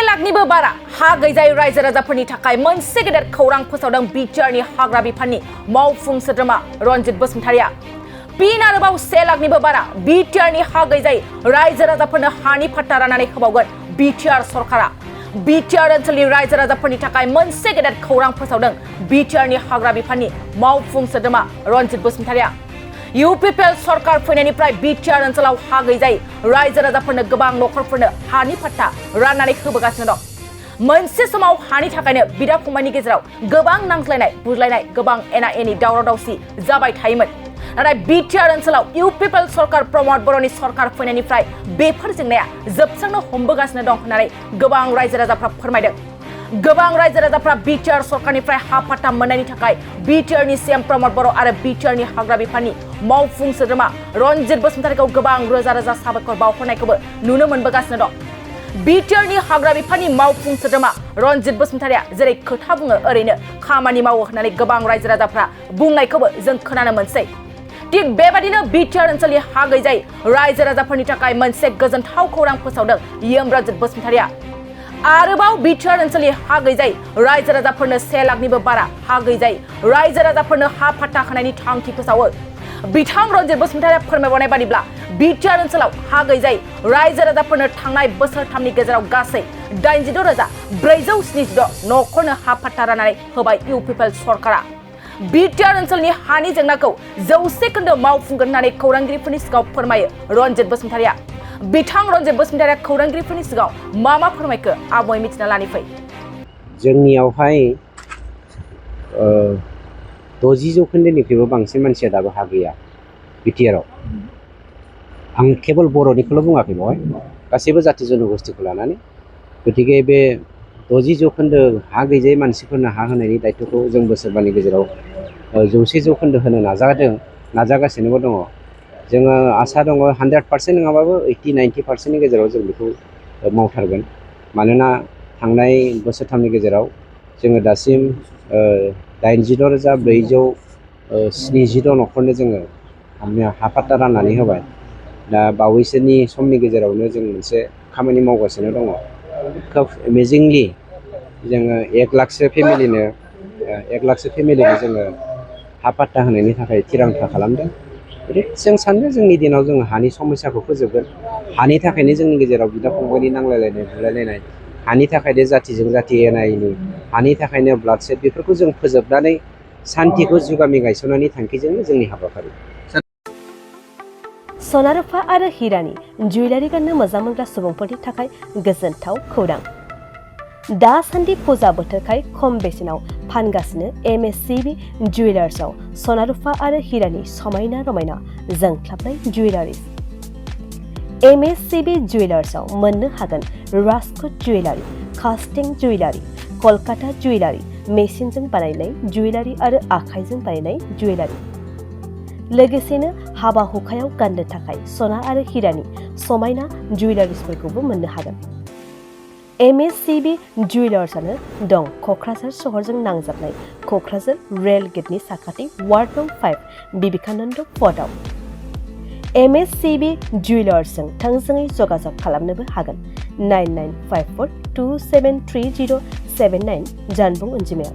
लाखनिबो बारा हा गैजायै रायजो राजाफोरनि थाखाय मोनसे गेदेर खौरां फोसावदों बिटिआरनि हाग्रा बिफाननि मावफुं सोद्रोमा रनजित बसुमतारिया। फिन आरोबाव 1 लाखनिबो बारा बिटिआरनि हा गैजायै रायजो राजाफोरनो हानि पट्टा राननानै होबावगोन बिटिआर सरकारा। बिटिआर ओनसोलनि रायजो राजाफोरनि थाखाय मोनसे गेदेर खौरां फोसावदों बिटिआरनि हाग्रा बिफाननि मावफुं सोद्रोमा रनजित बसुमतारिया। इउपिपिएल सरकार फैनायनिफ्राय बिटिआर ओनसोलाव हा गैजायै रायजो राजाफोरनो गोबां नखरफोरनो हानि पट्टा राननानै होबोगासिनो दं। मोनसे समाव हानि थाखायनो बिदा फंबायनि गेजेराव गोबां नांज्लायनाय बुज्लायनाय गोबां एना एनि दावराव दावसि जाबाय थायोमोन। नाथाय बिटिआर ओनसोलाव इउपिपिएल सरकार प्रमद बर'नि सरकार फैनायनिफ्राय बेफोर जेंनाया जोबस्रांनो हमबोगासिनो दं होननानै गोबां रायजो राजाफ्रा फोरमायदों। गोबां रायजो राजाफ्रा बिटिआर सरकारनिफ्राय हा पट्टा मोननायनि थाखाय बिटिआरनि सीएम प्रमद बर' आरो बिटिआरनि हाग्रा बिफाननि मावफुं सोद्रोमा रनजित बसुमतारिखौ गोबां रोजा रोजा साबायखर बावहरनायखौबो नुनो मोनबोगासिनो दं। बिटिआरनि हाग्रा बिफाननि मावफुं सोद्रोमा रनजित बसुमतारिया जेरै खोथा बुङो ओरैनो खामानि मावो होननानै गोबां रायजो राजाफ्रा बुंनायखौबो जों खोनानो मोनसै। थिग बेबादिनो बिटिआर ओनसोलनि हा गैजायै रायजो राजाफोरनि थाखाय मोनसे गोजोनथाव खौरां फोसावदों इएम रनजित बसुमतारिया। आरोबाव बिटिआर ओनसोलनि हा गैजायै रायजो राजाफोरनो 1 लाखनिबो बारा हा गैजायै रायजो राजाफोरनो हा पट्टा होनायनि थांखि फोसावो। बिथां रनजित बसुमतारिया फोरमायबावनाय बादिब्ला बिटिआर ओनसोलाव हा गैजायै रायजो राजाफोरनो थांनाय बोसोरथामनि गेजेराव गासै 86,476 नखरनो हा पट्टा राननानै होबाय इउपिपिएल सरकारा। बिटिआर ओनसोलनि हानि जेंनाखौ 100% मावफुंगोन होननानै खौरांगिरिफोरनि सिगाङाव फोरमायो रनजित बसुमतारिया। बिथां रनजित बसुमतारिया खौरांगिरिफोरनि सिगाङाव मा फोरमायखो आबुङै मिथिना लानि फै। जोंनियावहाय 60% बांसिन मानसिया दाबो हा गैया बिटिआरआव। आं केवल बर'निखौल' बुङाखै बेवहाय गासैबो जाथि जनगोष्ठीखौ लानानै। गतिके बे 60% हा गैजायै मानसिफोरनो हा होनायनि दायित्वखौ जों बोसोरबानि गेजेराव 100% होनो नाजागासिनोबो दङ। जोङो आसा दङ 100% नङाबाबो 80-90% गेजेराव जों बेखौ मावथारगोन। मानोना थांनाय बोसोरथामनि गेजेराव जोङो दासिम 86,470 नखरनो जोङो हा पट्टा राननानै होबाय। दा बावैसोनि समनि गेजेरावनो जों मोनसे खामानि मावगासिनो दङ। खोब एमेजिंलि जोङो 1 लाखसो फेमिलिनो जोङो हा पट्टा होनायनि थाखाय थिरांथा खालामदों। जों सानो जोंनि दिनाव जोङो हानि समस्याखौ फोजोबगोन। हानि थाखायनो जोंनि गेजेराव बिदा फंबायनि नांलायलायनाय बुलायलायनाय, हानि थाखायनो जाथिजों जाथि एना एनि, हानि थाखायनो ब्लाड सेड, बेफोरखौ जों फोजोबनानै सान्तिखौ जुगामि गायसननायनि थांखिजोंनो जोंनि हाबाफारि। सना रुफा आरो हिरानि जुवेलारि गाननो मोजां मोनग्रा सुबुंफोरनि थाखाय गोजोनथाव खौरां। दासान्दि फुजा बोथोरखाय खम बेसेनाव फानगासिनो एमएससिबि जुवेलार्सआव सना रुफा आरो हिरानि समायना रमायना जोंख्लाबनाय जुवेलारिज। एमएससिबि जुवेलार्सआव मोननो हागोन राजकोट जुवेलारि, कास्टिं जुवेलारि, कलकाता जुवेलारि, मेसिनजों बानायनाय जुवेलारि आरो आखाइजों बानायनाय जुवेलारि। लोगोसेनो हाबा हुखायाव गाननो थाखाय सना आरो हिरानि समायना जुवेलारिसफोरखौबो मोननो हागोन। एमएससिबि जुवेलार्सआनो दं क'क्राझार सहरजों नांजाबनाय क'क्राझार रेल गेटनि साखाथि वार्ड नं 5 बिबेकानन्द पथआव। एमएससिबि जुवेलार्सजों थोंजोङै जगाजग खालामनोबो हागोन 9954273079 जानबुं अनजिमायाव।